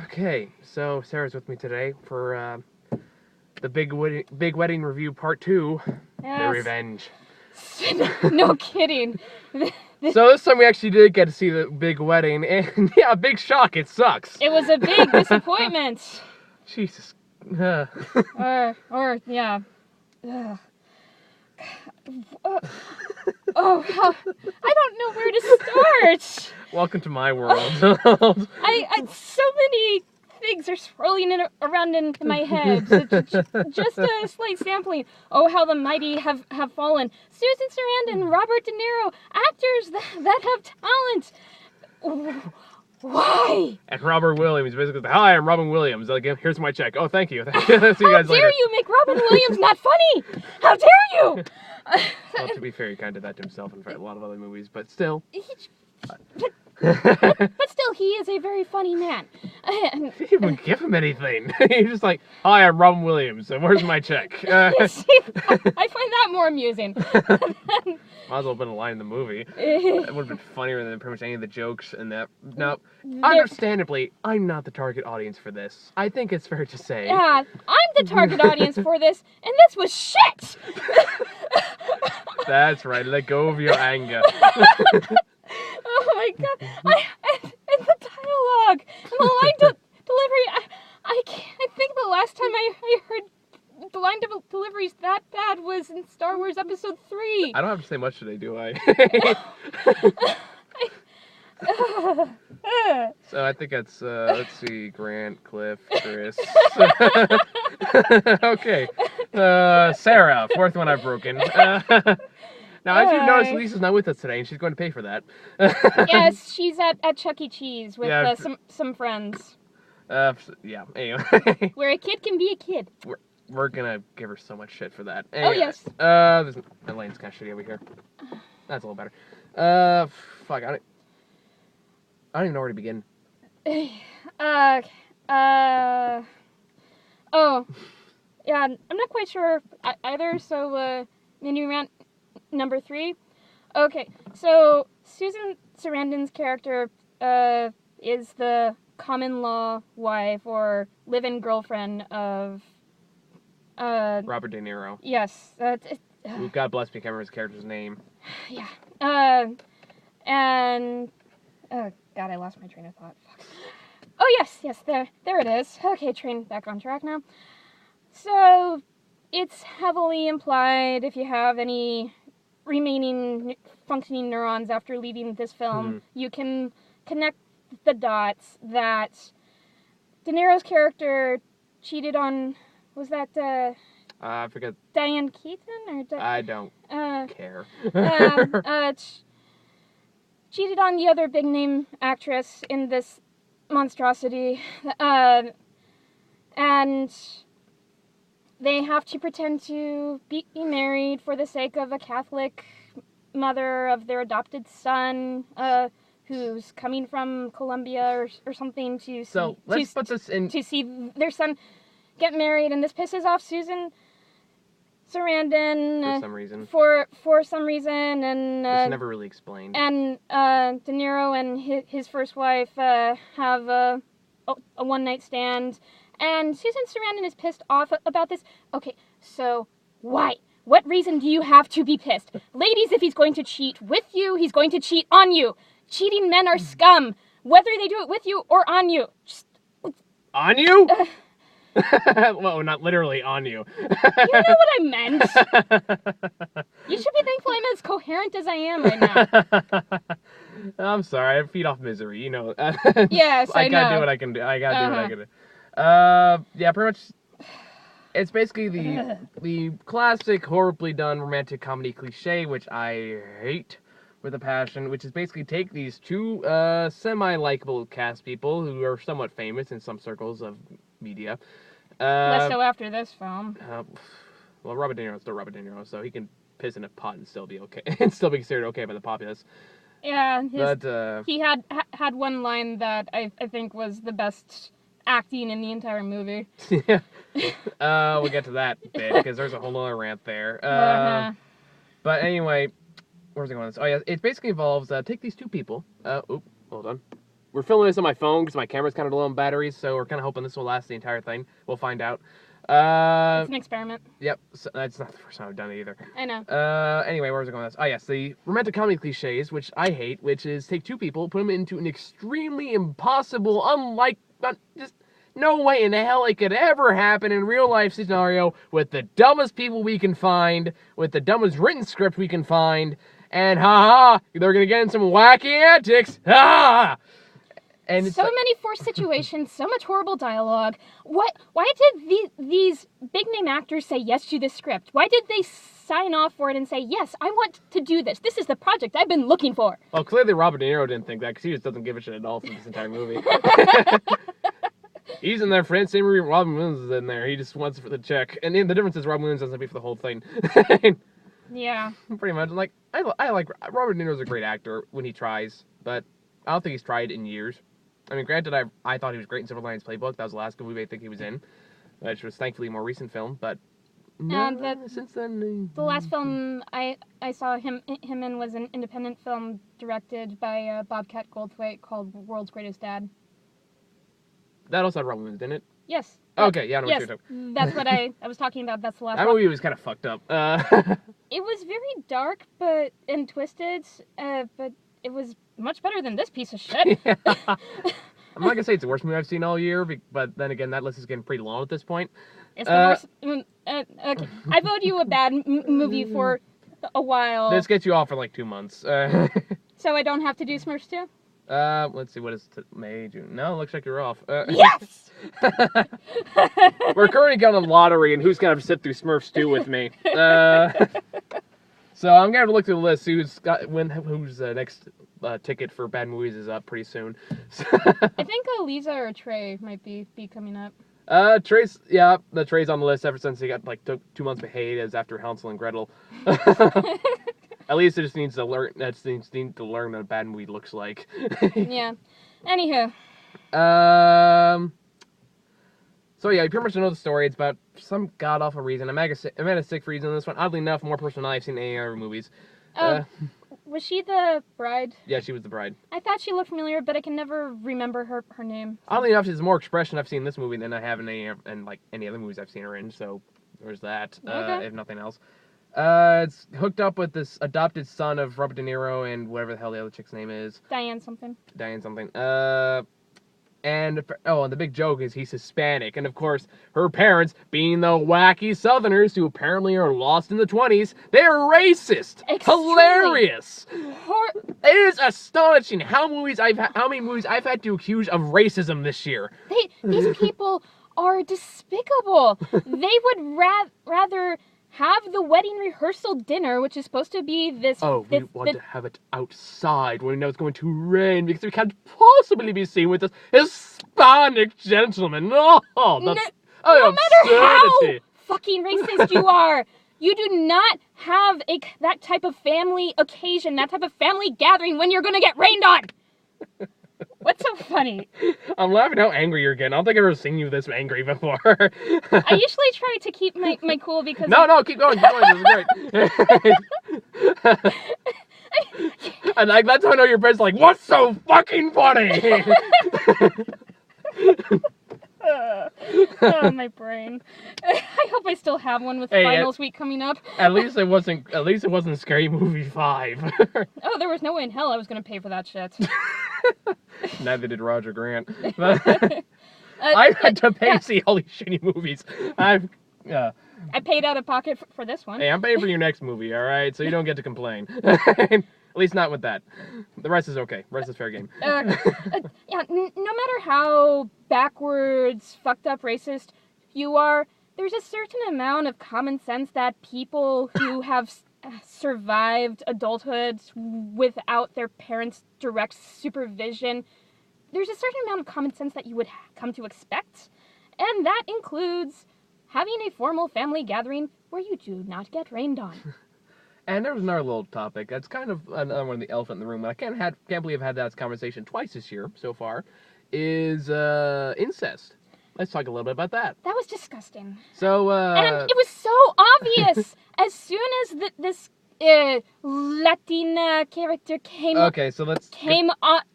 Okay, so Sarah's with me today for the Big Wedding Review Part 2, The Revenge. No kidding. So this time we actually did get to see the big wedding, and yeah, big shock, it sucks. It was a big disappointment. Jesus. Yeah. I don't know where to start. Welcome to my world. I so many things are swirling around in my head. Just a slight sampling. Oh, how the mighty have fallen. Susan Sarandon, Robert De Niro, actors that have talent. Why? And Robert Williams, basically, hi, I'm Robin Williams. Like, here's my check. Oh, thank you. See you guys later. How dare you make Robin Williams not funny? How dare you? Well, to be fair, he kind of did that to himself in a lot of other movies, but still. But still, he is a very funny man. You didn't even give him anything. He's just like, hi, I'm Robin Williams, and where's my check? I find that more amusing. Might as well have been a line in the movie. It would have been funnier than pretty much any of the jokes in that. No, understandably, I'm not the target audience for this. I think it's fair to say. Yeah, I'm the target audience for this, and this was shit! That's right, let go of your anger. Oh my god, and the dialogue, and the line delivery, I think the last time I heard the line deliveries that bad was in Star Wars Episode 3. I don't have to say much today, do I? So I think that's, let's see, Grant, Cliff, Chris. Okay. Sarah, fourth one I've broken. Now, as you've noticed, Lisa's not with us today, and she's going to pay for that. Yes, she's at Chuck E. Cheese with some friends. Yeah, anyway. Where a kid can be a kid. We're gonna give her so much shit for that. Anyway, oh, yes. My lane's kind of shitty over here. That's a little better. Fuck, I don't even know where to begin. Oh. Yeah, I'm not quite sure either, so, mini rant number 3. Okay, so Susan Sarandon's character, is the common-law wife or live-in girlfriend of, Robert De Niro. Yes. God bless me, I can't remember his character's name. Yeah. And... Oh, God, I lost my train of thought. Fuck. Oh, yes, there it is. Okay, train back on track now. So, it's heavily implied, if you have any remaining functioning neurons after leaving this film, you can connect the dots that De Niro's character cheated on, was that, I forget. Diane Keaton? Or I don't care. Cheated on the other big-name actress in this monstrosity, and they have to pretend to be married for the sake of a Catholic mother of their adopted son, who's coming from Colombia or something to see their son get married, and this pisses off Susan Sarandon for some reason. For some reason, and it's never really explained. And De Niro and his first wife have a one-night stand, and Susan Sarandon is pissed off about this. Okay, so why? What reason do you have to be pissed? Ladies, if he's going to cheat with you, he's going to cheat on you. Cheating men are scum, whether they do it with you or on you. On you? Well, not literally on you. You know what I meant. You should be thankful I'm as coherent as I am right now. I'm sorry, I feed off misery, you know. Yes, I know. I gotta do what I can do. I gotta do what I can do. Yeah, pretty much. It's basically the classic, horribly done romantic comedy cliche, which I hate with a passion, which is basically take these two semi-likable cast people who are somewhat famous in some circles of media. Less so after this film. Well, Robert De Niro is still Robert De Niro, so he can piss in a pot and still be okay, and still be considered okay by the populace. Yeah, but he had one line that I think was the best acting in the entire movie. Yeah. We'll get to that bit, because there's a whole other rant there. But anyway, where's it going? Oh yeah, it basically involves, take these two people, hold on. we're filming this on my phone because my camera's kind of low on batteries, so we're kind of hoping this will last the entire thing. We'll find out. It's an experiment. Yep, so that's not the first time I've done it either. I know. Anyway, where was I going with this? Oh, yes, the romantic comedy cliches, which I hate, which is take two people, put them into an extremely impossible, just no way in hell it could ever happen in real life scenario with the dumbest people we can find, with the dumbest written script we can find, and they're gonna get in some wacky antics, And so many forced situations, so much horrible dialogue. Why did these big name actors say yes to this script? Why did they sign off for it and say, yes, I want to do this. This is the project I've been looking for. Well, clearly Robert De Niro didn't think that because he just doesn't give a shit at all for this entire movie. He's in there for it. Same reason Robin Williams is in there. He just wants for the check. And the difference is Robin Williams doesn't pay for the whole thing. Yeah. Pretty much. Like, I like Robert De Niro's a great actor when he tries, but I don't think he's tried in years. I mean, granted, I thought he was great in Silver Linings Playbook. That was the last good movie I think he was in, which was thankfully a more recent film. But since then, the last film I saw him in was an independent film directed by Bobcat Goldthwait called World's Greatest Dad. That also had Robin Williams, didn't it? Yes. Okay, yeah, I know what you're talking. That's what I was talking about. That's the last one. That movie was kind of fucked up. It was very dark and twisted, but it was much better than this piece of shit. Yeah. I'm not gonna say it's the worst movie I've seen all year, but then again, that list is getting pretty long at this point. It's the worst. Okay. I've owed you a bad movie for a while. This gets you off for like 2 months. So I don't have to do Smurfs 2? Let's see, what is May, June? No, looks like you're off. Yes! We're currently going on lottery, and who's gonna have to sit through Smurfs 2 with me? So I'm gonna have to look through the list, see who's next ticket for bad movies is up pretty soon. I think Lisa or Trey might be coming up. Trey's on the list ever since he got took 2 months of hiatus after Hansel and Gretel. At least it just needs to learn. Need to learn what a bad movie looks like. Yeah. Anywho. So yeah, you pretty much know the story. It's about some god awful reason. Amanda Seyfried's in this one. Oddly enough, more person than I've seen in any other movies. Was she the bride? Yeah, she was the bride. I thought she looked familiar, but I can never remember her name. Oddly enough, there's more expression I've seen in this movie than I have in any other movies I've seen her in. So there's that. Okay. If nothing else. It's hooked up with this adopted son of Robert De Niro and whatever the hell the other chick's name is. Diane something. And the big joke is he's Hispanic. And of course, her parents, being the wacky Southerners who apparently are lost in the 20s, they're racist. Extremely. Hilarious. It is astonishing how many movies I've had to accuse of racism this year. These people are despicable. They would rather have the wedding rehearsal dinner, which is supposed to be this... Oh, we want to have it outside when we know it's going to rain because we can't possibly be seen with this Hispanic gentleman. Oh, that's no matter how fucking racist you are, you do not have that type of family occasion, that type of family gathering when you're going to get rained on. What's so funny? I'm laughing how angry you're getting. I don't think I've ever seen you this angry before. I usually try to keep my cool because... No, keep going. This is great. And that's how I know your friend's like, what's so fucking funny? Oh, my brain. I hope I still have one with finals week coming up. At least it wasn't Scary Movie 5. Oh, there was no way in hell I was going to pay for that shit. Neither did Roger Grant. I had to pay to see all these shitty movies. I paid out of pocket for this one. Hey, I'm paying for your next movie, all right? So you don't get to complain. At least not with that. The rest is okay. The rest is fair game. Yeah, no matter how backwards, fucked up, racist you are, there's a certain amount of common sense that people who have survived adulthood without their parents' direct supervision, there's a certain amount of common sense that you would come to expect. And that includes having a formal family gathering where you do not get rained on. And there was another little topic. That's kind of another one of the elephant in the room. I can't believe I've had that conversation twice this year so far. Is incest. Let's talk a little bit about that. That was disgusting. So and it was so obvious as soon as this Latina character came Okay, so let's...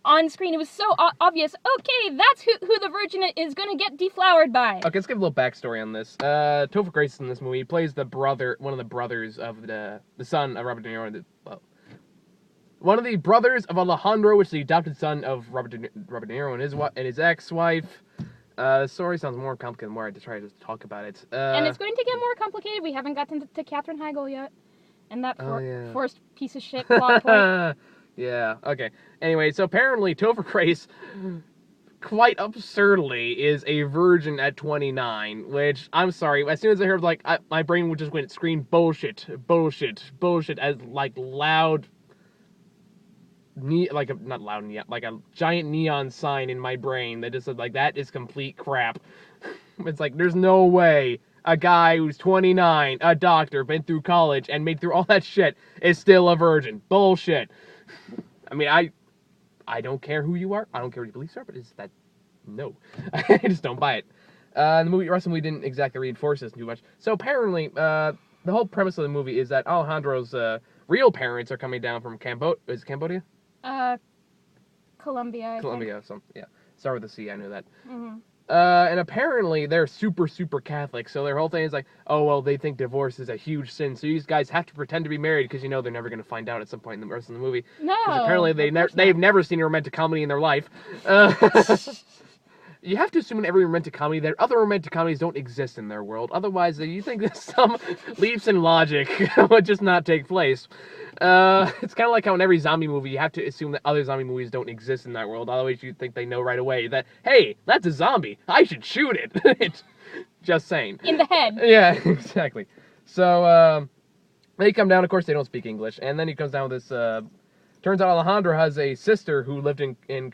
on screen. It was so obvious. Okay, that's who the virgin is going to get deflowered by. Okay, let's give a little backstory on this. Topher Grace in this movie plays one of the brothers of the son of Robert De Niro. One of the brothers of Alejandro, which is the adopted son of Robert De Niro and his ex-wife. The story sounds more complicated the more I try to talk about it. And it's going to get more complicated. We haven't gotten to Katherine Heigl yet. And that forced piece of shit plot point. Yeah, okay. Anyway, so apparently Topher Grace, quite absurdly, is a virgin at 29, which, I'm sorry, as soon as I heard, like, my brain would just went scream bullshit, as, like, loud... not loud neon, like a giant neon sign in my brain that just said, like, that is complete crap. It's like, there's no way a guy who's 29, a doctor, been through college, and made through all that shit, is still a virgin. Bullshit. I mean, I don't care who you are, I don't care what your beliefs are, but it's that, no. I just don't buy it. The rest of the movie didn't exactly reinforce this too much. So apparently, the whole premise of the movie is that Alejandro's real parents are coming down from Cambodia? Colombia, so, yeah. Start with a C, I knew that. Mm-hmm. And apparently they're super, super Catholic, so their whole thing is like, oh, well, they think divorce is a huge sin, so you guys have to pretend to be married, because you know they're never going to find out at some point in the rest of the movie. No, because apparently they've never seen a romantic comedy in their life. You have to assume in every romantic comedy that other romantic comedies don't exist in their world, otherwise you think that some leaps in logic would just not take place. It's kind of like how in every zombie movie you have to assume that other zombie movies don't exist in that world, otherwise you think they know right away that, hey, that's a zombie, I should shoot it. It's just saying. In the head. Yeah, exactly. So, they come down, of course they don't speak English, and then he comes down with this, turns out Alejandro has a sister who lived in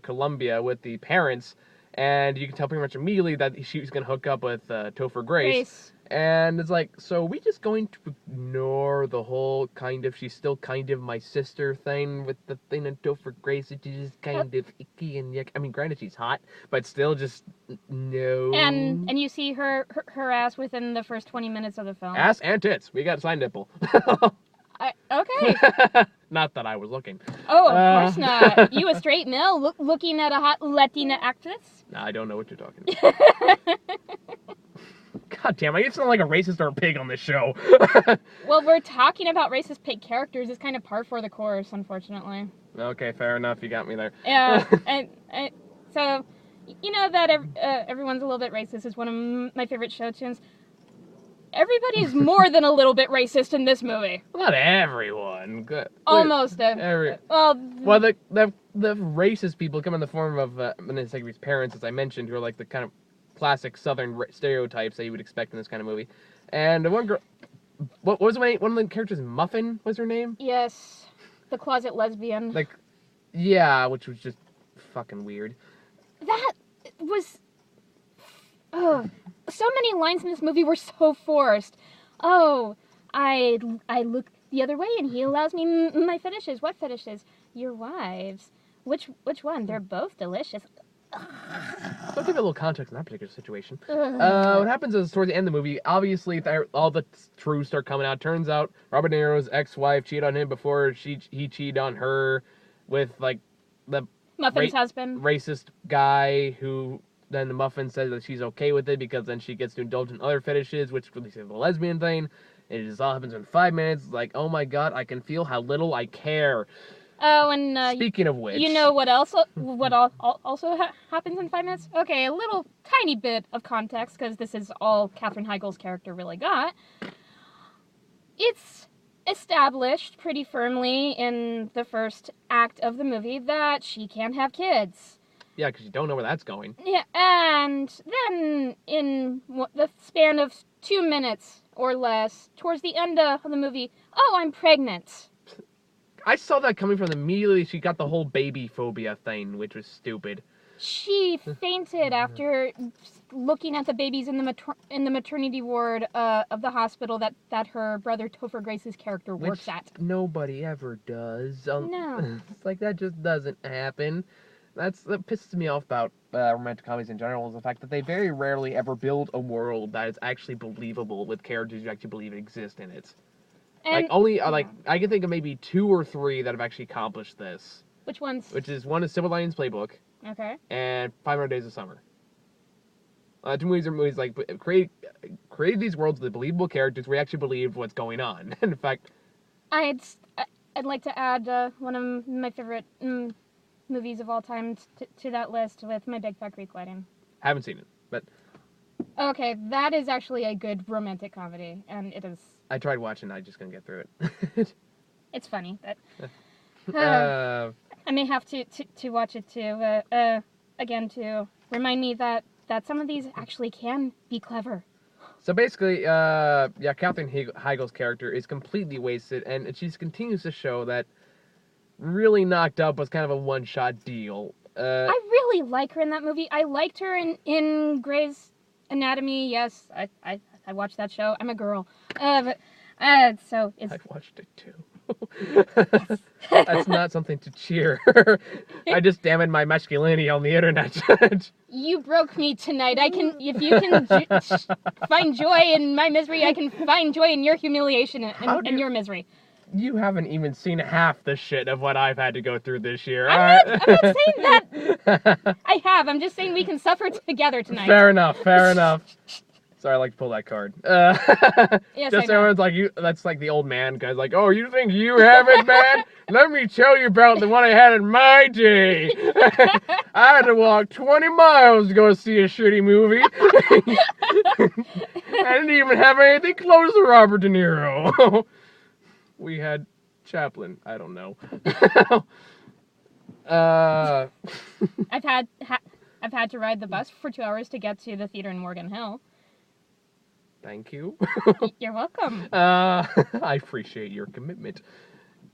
Colombia with the parents, and you can tell pretty much immediately that she was going to hook up with Topher Grace. And it's like, so are we just going to ignore the whole kind of, she's still kind of my sister thing with the thing in Topher Grace, which is just kind of icky and yuck. I mean, granted, she's hot, but still just, no. And you see her ass within the first 20 minutes of the film. Ass and tits. We got a side nipple. Okay. Not that I was looking. Oh, of course not. You a straight male looking at a hot Latina actress? I don't know what you're talking about. God damn, I sound like a racist or a pig on this show. Well, we're talking about racist pig characters. It's kind of par for the course, unfortunately. Okay, fair enough. You got me there. Yeah, and so, you know that everyone's a little bit racist is one of my favorite show tunes. Everybody's more than a little bit racist in this movie. Not everyone. Good. Almost. Well, the racist people come in the form of Segre's parents, as I mentioned, who are like the kind of classic Southern stereotypes that you would expect in this kind of movie. And one girl, what was one of the characters? Muffin was her name? Yes, the closet lesbian. Like, yeah, which was just fucking weird. That was. So many lines in this movie were so forced. Oh, I look the other way and he allows me my fetishes. What fetishes? Your wives. Which one? They're both delicious. So I'll give a little context in that particular situation. What happens is towards the end of the movie, obviously all the truths start coming out. Turns out Robert De Niro's ex-wife cheated on him before he cheated on her with like the Muffin's husband, racist guy who. Then the Muffin says that she's okay with it because then she gets to indulge in other fetishes, which really is the lesbian thing. And it just all happens in 5 minutes. Like, oh my god, I can feel how little I care. Oh, and speaking of which, you know what else? What also happens in 5 minutes? Okay, a little tiny bit of context because this is all Katherine Heigl's character really got. It's established pretty firmly in the first act of the movie that she can't have kids. Yeah, because you don't know where that's going. Yeah, and then in the span of 2 minutes or less, towards the end of the movie, oh, I'm pregnant. I saw that coming from immediately. She got the whole baby phobia thing, which was stupid. She fainted after looking at the babies in the maternity ward of the hospital that her brother Topher Grace's character works at. Nobody ever does. No. It's like that just doesn't happen. That pisses me off about romantic comedies in general is the fact that they very rarely ever build a world that is actually believable with characters you actually believe exist in it. And, I can think of maybe 2 or 3 that have actually accomplished this. Which ones? One is Silver Linings Playbook. Okay. And 500 Days of Summer. 2 movies are movies like create these worlds with believable characters where you actually believe what's going on. And in fact, I'd like to add one of my favorite movies of all time to that list with My Big Fat Greek Wedding. Haven't seen it, but okay, that is actually a good romantic comedy, and it is. I tried watching, I just couldn't get through it. It's funny, but I may have to watch it too again to remind me that some of these actually can be clever. So basically, Katherine Heigl's character is completely wasted, and she continues to show that really Knocked Up was kind of a one-shot deal. I really like her in that movie. I liked her in Grey's Anatomy. Yes, I watched that show. I'm a girl. So it's... I watched it too. That's not something to cheer. I just damaged my masculinity on the internet. You broke me tonight. If you can find joy in my misery, I can find joy in your humiliation and your misery. You haven't even seen half the shit of what I've had to go through this year. I'm not saying that I have. I'm just saying we can suffer together tonight. Fair enough. Sorry, I like to pull that card. Yes, just everyone's like, that's like the old man guy's like, oh, you think you have it, man? Let me tell you about the one I had in my day. I had to walk 20 miles to go see a shitty movie. I didn't even have anything close to Robert De Niro. We had Chaplin. I don't know. I've had to ride the bus for 2 hours to get to the theater in Morgan Hill. Thank you. You're welcome. I appreciate your commitment.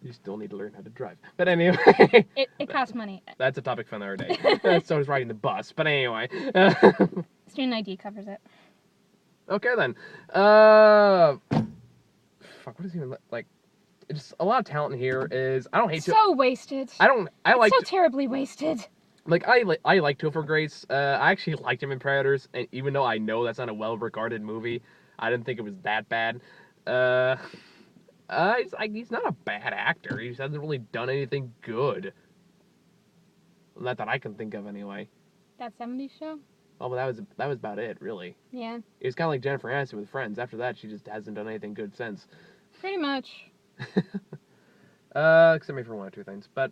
You still need to learn how to drive. But anyway. It costs money. That's a topic for another day. So is riding the bus. But anyway. Student ID covers it. Okay then. Fuck, what is even like? Just a lot of talent in here is I don't hate so wasted. I like so terribly wasted. Like I like Topher Grace. I actually liked him in Predators, and even though I know that's not a well-regarded movie, I didn't think it was that bad. He's not a bad actor. He just hasn't really done anything good. Not that I can think of anyway. That 70s show? Oh, but that was about it, really. Yeah. It was kind of like Jennifer Aniston with Friends. After that, she just hasn't done anything good since. Pretty much. Except maybe for 1 or 2 things, but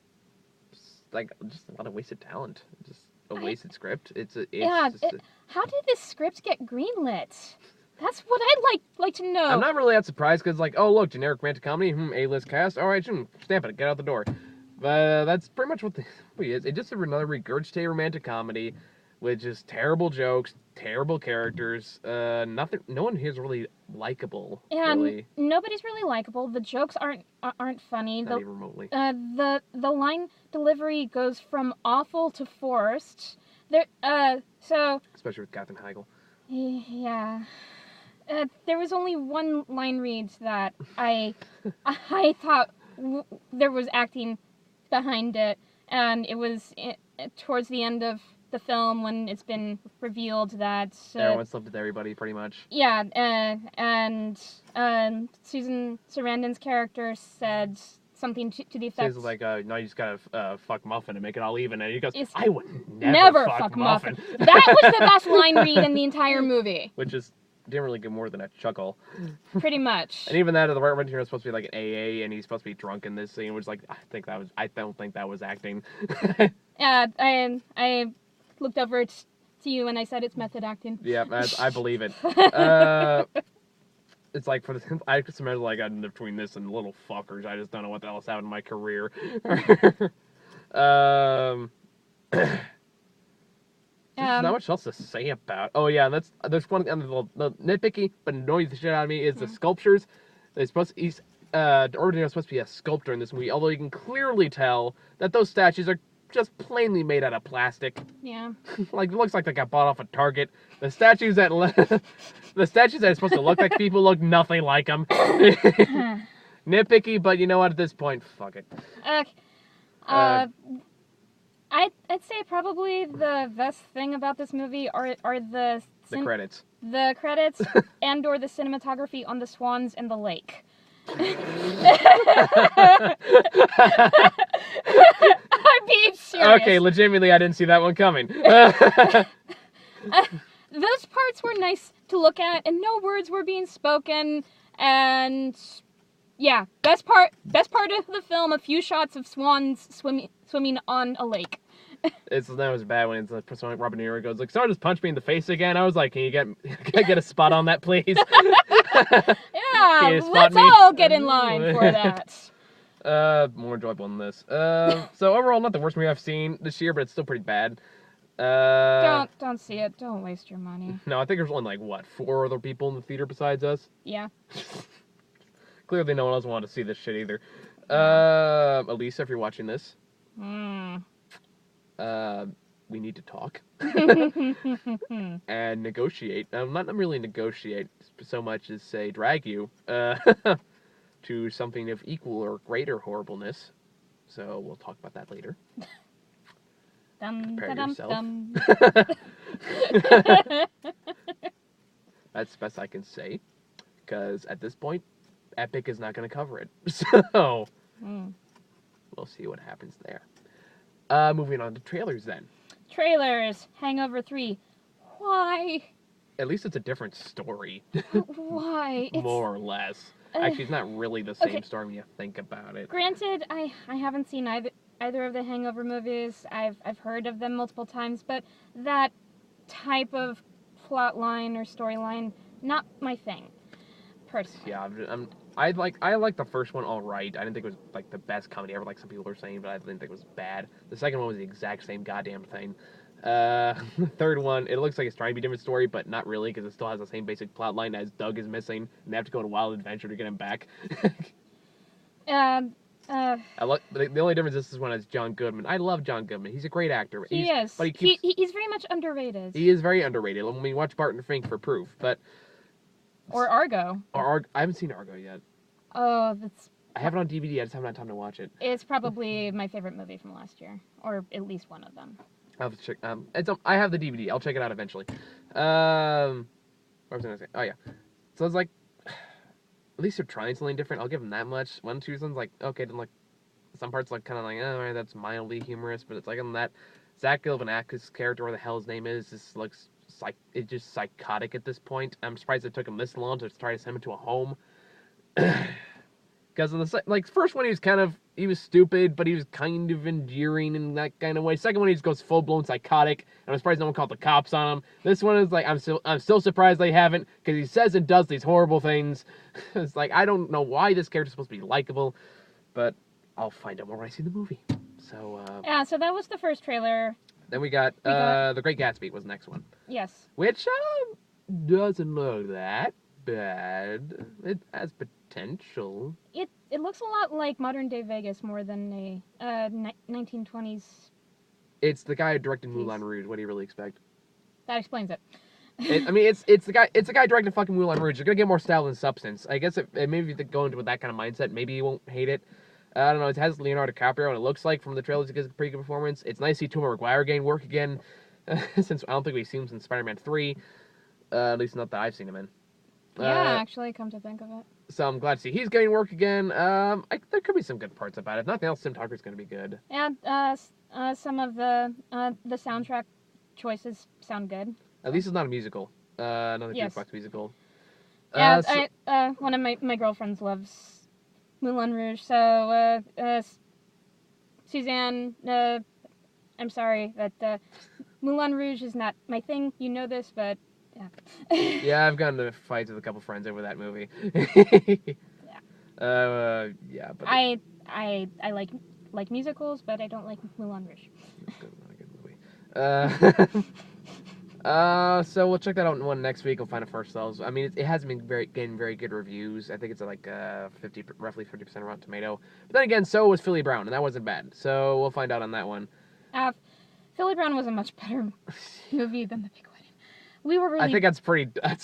just a lot of wasted talent, just a wasted script. How did this script get greenlit? That's what I'd like to know. I'm not really that surprised because oh look, generic romantic comedy, A-list cast. All right, stamp it, get out the door. But that's pretty much what the movie is. It's just another regurgitated romantic comedy with just terrible jokes, terrible characters. No one here is really likable. Yeah, really. Nobody's really likable. The jokes aren't funny. Not even remotely. The line delivery goes from awful to forced. Especially with Katherine Heigl. Yeah. There was only one line read that I thought there was acting behind it, and it was towards the end of the film when it's been revealed that everyone slept with everybody pretty much. Yeah, and Susan Sarandon's character said something to the effect. She's like, no, you just gotta fuck Muffin and make it all even. And he goes, I would never fuck Muffin. That was the best line read in the entire movie. Which is didn't really get more than a chuckle. Pretty much. And even that, the right was supposed to be like an AA, and he's supposed to be drunk in this scene, which I don't think that was acting. Yeah, I looked over to you and I said it's method acting. Yeah, I believe it. It's like I just imagine like I'm between this and little fuckers. I just don't know what the hell's happened in my career. There's not much else to say about. Oh yeah, there's one the nitpicky but annoys the shit out of me is the sculptures. They're supposed to, Ordinary's supposed to be a sculptor in this movie, although you can clearly tell that those statues are just plainly made out of plastic. Yeah. Like it looks like they got bought off a Target. The statues that are supposed to look like people look nothing like them. Nitpicky, but you know what? At this point, fuck it. I'd say probably the best thing about this movie are the credits. The credits and or the cinematography on the swans and the lake. I'm being serious. Okay, legitimately, I didn't see that one coming. Those parts were nice to look at, and no words were being spoken, and yeah, best part of the film, a few shots of swans swimming on a lake. That was bad when it's like Robert De Niro goes like, "Someone just punched me in the face again." I was like, "Can you get a spot on that, please?" Yeah, let's all get in line for that. More enjoyable than this. So overall, not the worst movie I've seen this year, but it's still pretty bad. Don't see it. Don't waste your money. No, I think there's only like what 4 other people in the theater besides us. Yeah. Clearly, no one else wanted to see this shit either. Elisa, if you're watching this, we need to talk and negotiate. Not really negotiate so much as say drag you to something of equal or greater horribleness. So we'll talk about that later. Prepare yourself. That's the best I can say, because at this point, Epic is not going to cover it. So we'll see what happens there. Moving on to trailers then. Trailers. Hangover 3. Why? At least it's a different story. Why? More or less. Actually, it's not really the same story when you think about it. Granted, I haven't seen either of the Hangover movies. I've heard of them multiple times, but that type of plot line or storyline, not my thing. Personally. Yeah, I like the first one all right. I didn't think it was like the best comedy ever, like some people were saying, but I didn't think it was bad. The second one was the exact same goddamn thing. The third one, it looks like it's trying to be a different story, but not really, because it still has the same basic plot line as Doug is missing, and they have to go on a wild adventure to get him back. The only difference is this one is John Goodman. I love John Goodman. He's a great actor. He is. But he's very much underrated. He is very underrated. When we watch Barton Fink for proof, but or Argo. I haven't seen Argo yet. Oh, that's. I have it on DVD. I just haven't had time to watch it. It's probably my favorite movie from last year, or at least one of them. I'll have to check. I have the DVD. I'll check it out eventually. What was I gonna say? Oh yeah. So it's like, at least they're trying something different. I'll give them that much. 1, 2 seasons, like okay, then like some parts like kind of like all right, that's mildly humorous, but it's like on that Zach Galifianakis character, where the hell his name is, just looks it's just psychotic at this point. I'm surprised it took him this long to try to send him to a home. Because in the first one he was stupid, but he was kind of endearing in that kind of way. Second one he just goes full blown psychotic, and I'm surprised no one called the cops on him. This one is like I'm still surprised they haven't, because he says and does these horrible things. It's like I don't know why this character's supposed to be likable, but I'll find out more when I see the movie. So yeah, so that was the first trailer. Then we got The Great Gatsby was the next one. Yes. Which doesn't look that bad. It has potential. It looks a lot like modern day Vegas more than a 1920s. It's the guy who directed Moulin Rouge. What do you really expect? That explains it. It's the guy directing fucking Moulin Rouge. You're gonna get more style than substance. I guess maybe if you go into with that kind of mindset, maybe you won't hate it. I don't know. It has Leonardo DiCaprio, and it looks like from the trailers it gives a pretty good performance. It's nice to see Tobey Maguire getting work again, since I don't think we've seen him since Spider-Man 3. At least not that I've seen him in. Yeah, actually, come to think of it. So I'm glad to see he's getting work again. There could be some good parts about it. If nothing else, Tim Tucker's going to be good. And some of the soundtrack choices sound good. At least it's not a musical. Another jukebox musical. Yeah, one of my girlfriends loves Moulin Rouge, so Suzanne, I'm sorry that Moulin Rouge is not my thing. You know this, but yeah. Yeah, I've gotten into fights with a couple friends over that movie. Yeah. Yeah, but I like musicals, but I don't like Moulin Rouge. It's not a good movie. So we'll check that out one next week. We'll find it for ourselves. I mean, it hasn't been getting very good reviews. I think it's like roughly 50% Rotten Tomato. But then again, so was Philly Brown, and that wasn't bad. So we'll find out on that one. Philly Brown was a much better movie than The Big Wedding. We were really. I think that's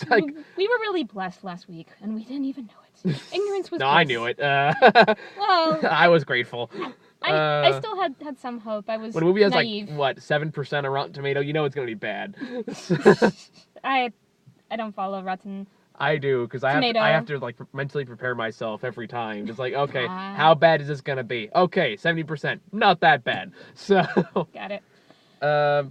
like. We were really blessed last week, and we didn't even know it. Ignorance was. No, bliss. I knew it. Well, I was grateful. I still had some hope. I was. When a movie has naive. like what 7% on Rotten Tomato, you know it's gonna be bad. I don't follow Rotten I do, because I Tomato. have to like mentally prepare myself every time. Just like, okay, Ah. how bad is this gonna be? Okay, 70%, not that bad. So, Got it.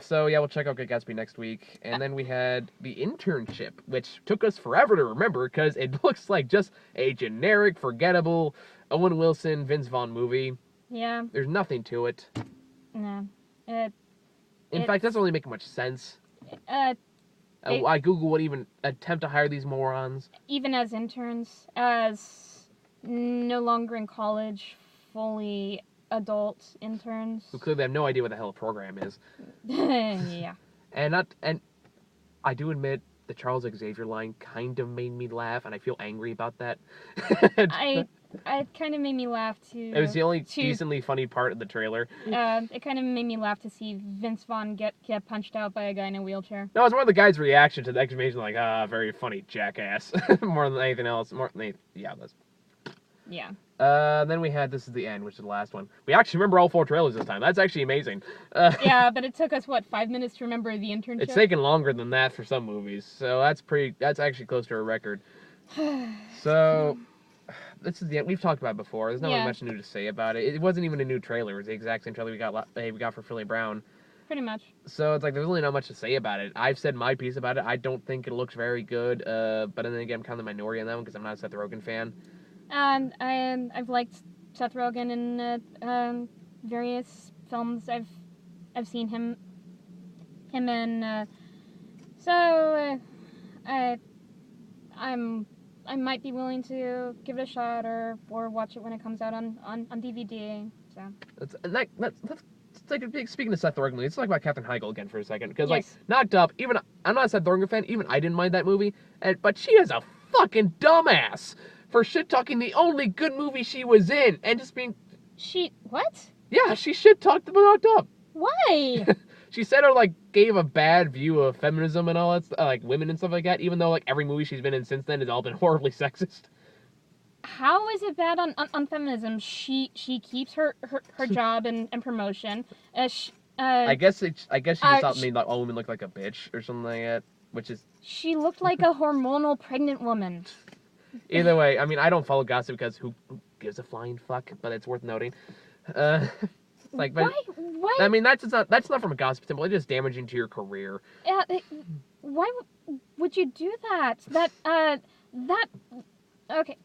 so yeah, we'll check out Great Gatsby next week, and then we had The Internship, which took us forever to remember because it looks like just a generic, forgettable Owen Wilson, Vince Vaughn movie. Yeah. There's nothing to it. No. In fact, it doesn't really make much sense. I Google would even attempt to hire these morons. Even as interns, as no longer in college, fully adult interns. Who clearly have no idea what the hell a program is. Yeah. And I do admit the Charles Xavier line kind of made me laugh, and I feel angry about that. It kind of made me laugh too. It was the only decently funny part of the trailer. It kind of made me laugh to see Vince Vaughn get punched out by a guy in a wheelchair. No, it's more the guy's reaction to the exclamation, like, very funny, jackass. More than anything else. Yeah. Then we had This Is the End, which is the last one. We actually remember all 4 trailers this time. That's actually amazing. Yeah, but it took us, 5 minutes to remember The Internship? It's taken longer than that for some movies, so that's actually close to a record. So, This Is the End. We've talked about it before. There's not really much new to say about it. It wasn't even a new trailer. It was the exact same trailer we got for Philly Brown. Pretty much. So it's like there's really not much to say about it. I've said my piece about it. I don't think it looks very good, but then again, I'm kind of the minority on that one because I'm not a Seth Rogen fan. And I've liked Seth Rogen in various films I've seen him in. So I might be willing to give it a shot or watch it when it comes out on DVD. So That's like speaking of Seth Rogen, let's talk about Katherine Heigl again for a second because Yes. Knocked Up. Even I'm not a Seth Rogen fan. Even I didn't mind that movie, but she is a fucking dumbass for shit talking the only good movie she was in and just being. What? Yeah, she shit talked about Knocked Up. Why? She said her gave a bad view of feminism and all that, like women and stuff like that. Even though every movie she's been in since then has all been horribly sexist. How is it bad on feminism? She keeps her job and promotion. I guess she just thought made all women look like a bitch or something like that, which is. She looked like a hormonal pregnant woman. Either way, I mean, I don't follow gossip because who gives a flying fuck? But it's worth noting. But Why? I mean, that's not from a gossip standpoint. It's just damaging to your career. Why would you do that? Okay.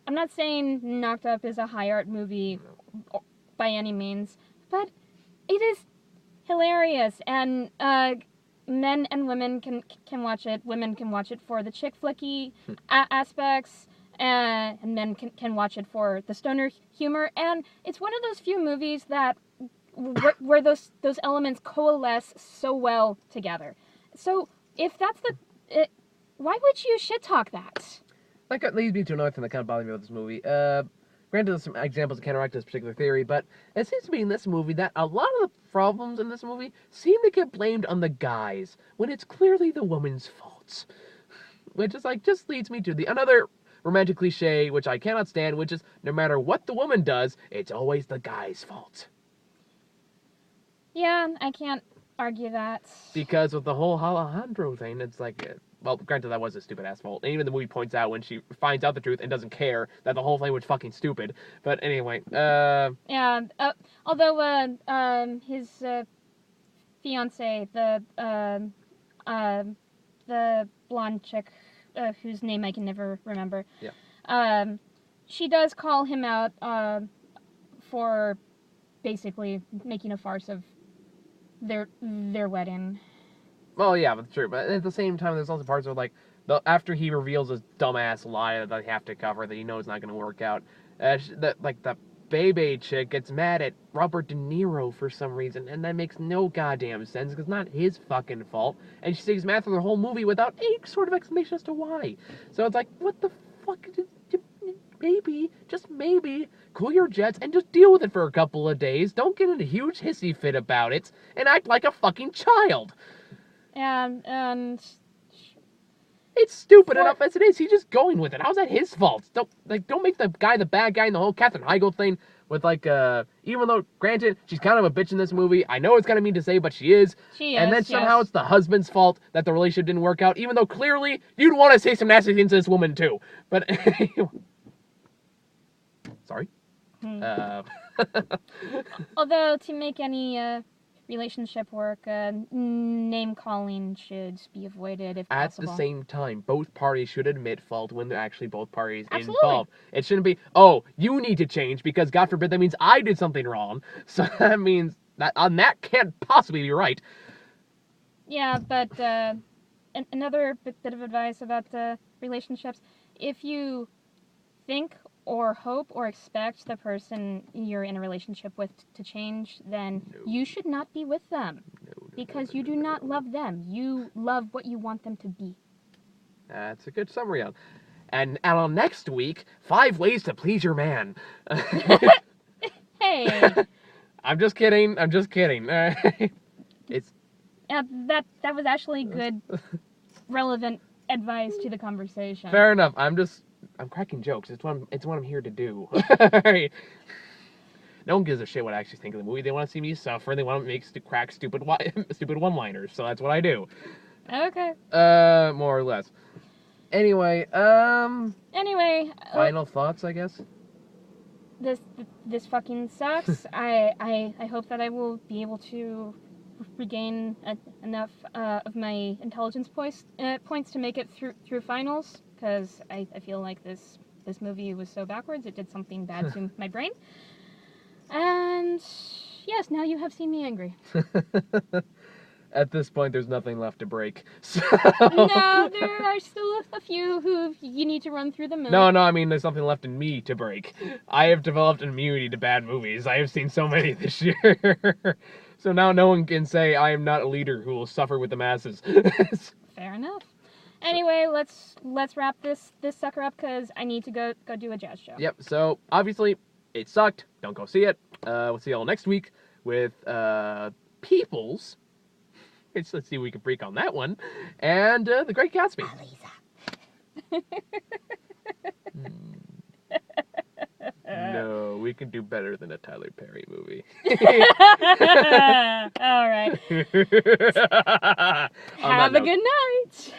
I'm not saying Knocked Up is a high art movie by any means, but it is hilarious, and men and women can watch it. Women can watch it for the chick flicky aspects, and men can watch it for the stoner humor. And it's one of those few movies that where those elements coalesce so well together. So if that's why would you shit talk that? That leads me to another thing that kind of bothered me about this movie. Granted, there's some examples to counteract this particular theory, but it seems to me in this movie that a lot of the problems in this movie seem to get blamed on the guys, when it's clearly the woman's fault. Which is just leads me to another romantic cliche, which I cannot stand, which is no matter what the woman does, it's always the guy's fault. Yeah, I can't argue that. Because with the whole Alejandro thing, it's well, granted, that was a stupid-ass fault. And even the movie points out when she finds out the truth and doesn't care that the whole thing was fucking stupid. But anyway, Yeah, although, his, fiancée, the blonde chick, whose name I can never remember. Yeah. She does call him out, for basically making a farce of their wedding. Well, yeah, that's true. But at the same time, there's also parts where, after he reveals his dumbass lie that they have to cover that he knows not going to work out, the Bebe chick gets mad at Robert De Niro for some reason, and that makes no goddamn sense, because it's not his fucking fault, and she stays mad through the whole movie without any sort of explanation as to why. So it's what the fuck? Maybe, cool your jets and just deal with it for a couple of days. Don't get in a huge hissy fit about it, and act like a fucking child. And it's stupid enough as it is. He's just going with it. How's that his fault? Don't make the guy the bad guy in the whole Katherine Heigl thing. with like even though granted she's kind of a bitch in this movie, I know it's kind of mean to say, but she is. She And is, then somehow yes. it's the husband's fault that the relationship didn't work out, even though clearly you'd want to say some nasty things to this woman too. But sorry. Although to make any relationship work, name calling should be avoided if At possible. the same time, both parties should admit fault when they're actually both parties Absolutely. involved. It shouldn't be, oh, you need to change because God forbid that means I did something wrong. So that means that can't possibly be right. Yeah, but another bit of advice about relationships: if you think or hope or expect the person you're in a relationship with to change, then you should not be with them. Because you do not love them. You love what you want them to be. That's a good summary on. And on next week, 5 ways to please your man. Hey. I'm just kidding. It's that was actually good, relevant advice to the conversation. fair enough. I'm cracking jokes. It's what I'm here to do. No one gives a shit what I actually think of the movie. They want to see me suffer. They want to make crack stupid one-liners. So that's what I do. Okay. More or less. Anyway, final thoughts, I guess. This fucking sucks. I hope that I will be able to regain enough of my intelligence points to make it through finals, because I feel like this movie was so backwards it did something bad to my brain. And yes, now you have seen me angry. At this point, there's nothing left to break. So... No, there are still a few who you need to run through the mill. No, I mean, there's something left in me to break. I have developed an immunity to bad movies. I have seen so many this year. So now no one can say I am not a leader who will suffer with the masses. Fair enough. Anyway, let's wrap this sucker up, because I need to go do a jazz show. Yep, so obviously it sucked. Don't go see it. We'll see y'all next week with Peoples. Let's see if we can freak on that one. And The Great Gatsby. No, we can do better than a Tyler Perry movie. All right. Have a good night.